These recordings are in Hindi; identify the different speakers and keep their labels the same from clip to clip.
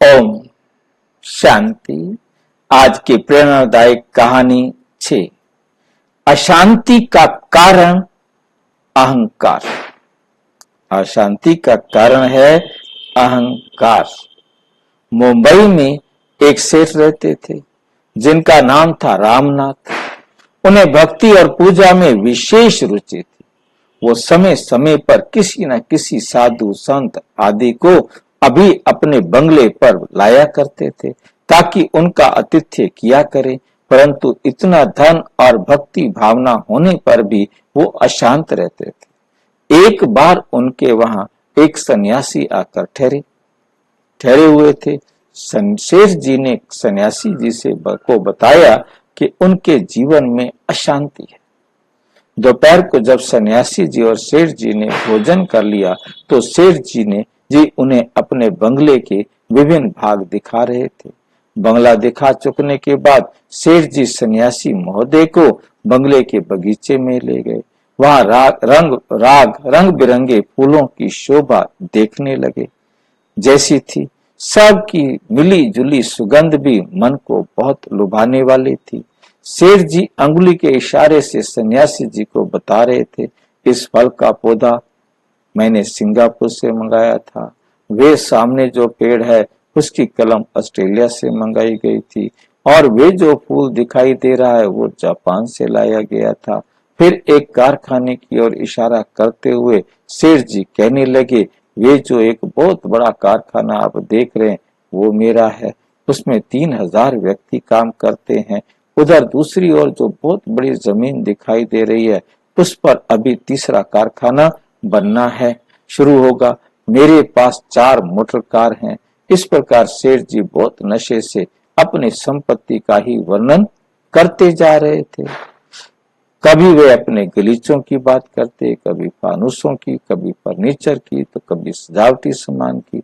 Speaker 1: ओम शांति। आज की प्रेरणादायक कहानी 6। अशांति का कारण अहंकार। अशांति का कारण है अहंकार। मुंबई में एक सेठ रहते थे जिनका नाम था रामनाथ। उन्हें भक्ति और पूजा में विशेष रुचि थी। वो समय समय पर किसी न किसी साधु संत आदि को अभी अपने बंगले पर लाया करते थे ताकि उनका आतिथ्य किया करें, परंतु इतना धन और भक्ति भावना होने पर भी वो अशांत रहते थे। एक बार उनके वहां एक सन्यासी आकर ठहरे हुए थे। शेष जी ने सन्यासी जी से को बताया कि उनके जीवन में अशांति है। दोपहर को जब सन्यासी जी और सेठ जी ने भोजन कर लिया तो सेठ जी उन्हें अपने बंगले के विभिन्न भाग दिखा रहे थे। बंगला दिखा चुकने के बाद सेठ जी सन्यासी महोदय को बंगले के बगीचे में ले गए। वहां रंग बिरंगे फूलों की शोभा देखने लगे। जैसी थी सबकी मिली जुली सुगंध भी मन को बहुत लुभाने वाली थी। सेठ जी अंगुली के इशारे से सन्यासी जी को बता रहे थे, इस फल का पौधा मैंने सिंगापुर से मंगाया था। वे सामने जो पेड़ है उसकी कलम ऑस्ट्रेलिया से मंगाई गई थी और वे जो फूल दिखाई दे रहा है वो जापान से लाया गया था। फिर एक कारखाने की ओर इशारा करते हुए सेठ जी कहने लगे, वे जो एक बहुत बड़ा कारखाना आप देख रहे हैं वो मेरा है। उसमें 3000 व्यक्ति काम करते हैं। उधर दूसरी ओर जो बहुत बड़ी जमीन दिखाई दे रही है उस पर अभी तीसरा कारखाना बनना है, शुरू होगा। मेरे पास 4 मोटर कार हैं। इस प्रकार सेठ जी बहुत नशे से अपनी संपत्ति का ही वर्णन करते जा रहे थे। कभी वे अपने गलीचों की बात करते, कभी फानुसों की, कभी फर्नीचर की, तो कभी सजावटी सामान की,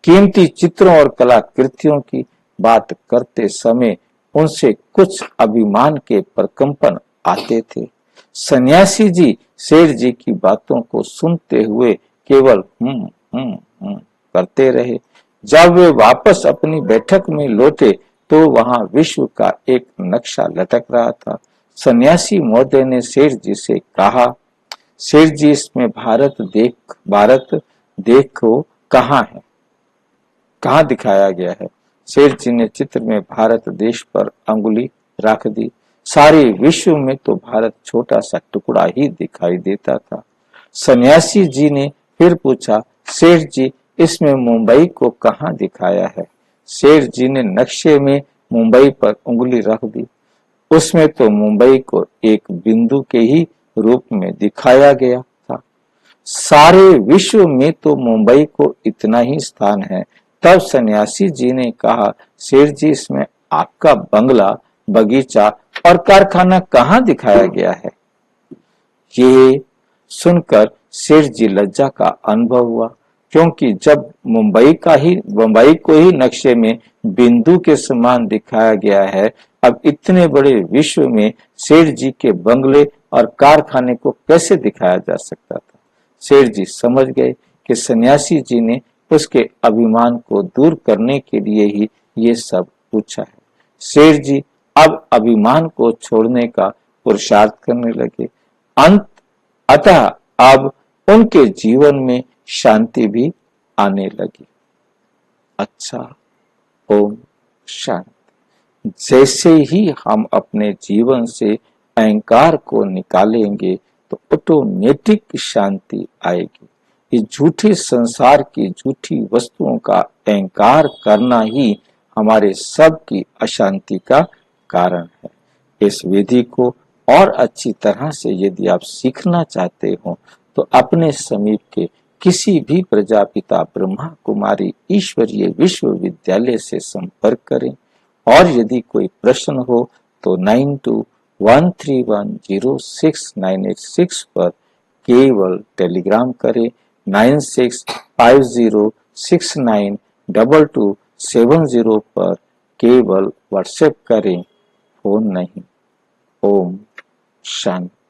Speaker 1: कीमती चित्रों और कलाकृतियों की बात करते समय उनसे कुछ अभिमान के प्रकंपन आते थे। सन्यासी जी सेठ जी की बातों को सुनते हुए केवल करते रहे। जब वे वापस अपनी बैठक में लौटे तो वहां विश्व का एक नक्शा लटक रहा था। सन्यासी महोदय ने सेठ जी से कहा, सेठ जी इसमें भारत देखो कहाँ है, कहाँ दिखाया गया है। सेठ जी ने चित्र में भारत देश पर अंगुली रख दी। सारे विश्व में तो भारत छोटा सा टुकड़ा ही दिखाई देता था। सन्यासी जी ने फिर पूछा, सेठ जी इसमें मुंबई को कहाँ दिखाया है। सेठ जी ने नक्शे में मुंबई पर उंगली रख दी। उसमें तो मुंबई को एक बिंदु के ही रूप में दिखाया गया था। सारे विश्व में तो मुंबई को इतना ही स्थान है। तब सन्यासी जी ने कहा, सेठ जी इसमें आपका बंगला, बगीचा और कारखाना कहाँ दिखाया गया है। ये सुनकर सेठ जी लज्जा का अनुभव हुआ, क्योंकि जब मुंबई को ही नक्शे में बिंदु के समान दिखाया गया है, अब इतने बड़े विश्व में सेठ जी के बंगले और कारखाने को कैसे दिखाया जा सकता था। सेठ जी समझ गए कि सन्यासी जी ने उसके अभिमान को दूर करने के लिए ही ये सब पूछा है। सेठ जी अब अभिमान को छोड़ने का पुरुषार्थ करने लगे। अतः अब उनके जीवन में शांति भी आने लगी। अच्छा, ओम शांति। जैसे ही हम अपने जीवन से अहंकार को निकालेंगे तो ऑटोमेटिक शांति आएगी। इस झूठे संसार की झूठी वस्तुओं का अहंकार करना ही हमारे सब की अशांति का कारण है। इस विधि को और अच्छी तरह से यदि आप सीखना चाहते हो तो अपने समीप के किसी भी प्रजापिता ब्रह्मा कुमारी ईश्वरीय विश्वविद्यालय से संपर्क करें और यदि कोई प्रश्न हो तो 9213106986 पर केवल टेलीग्राम करें। 9650692270 पर केवल व्हाट्सएप करें, फोन नहीं। ओम शांति।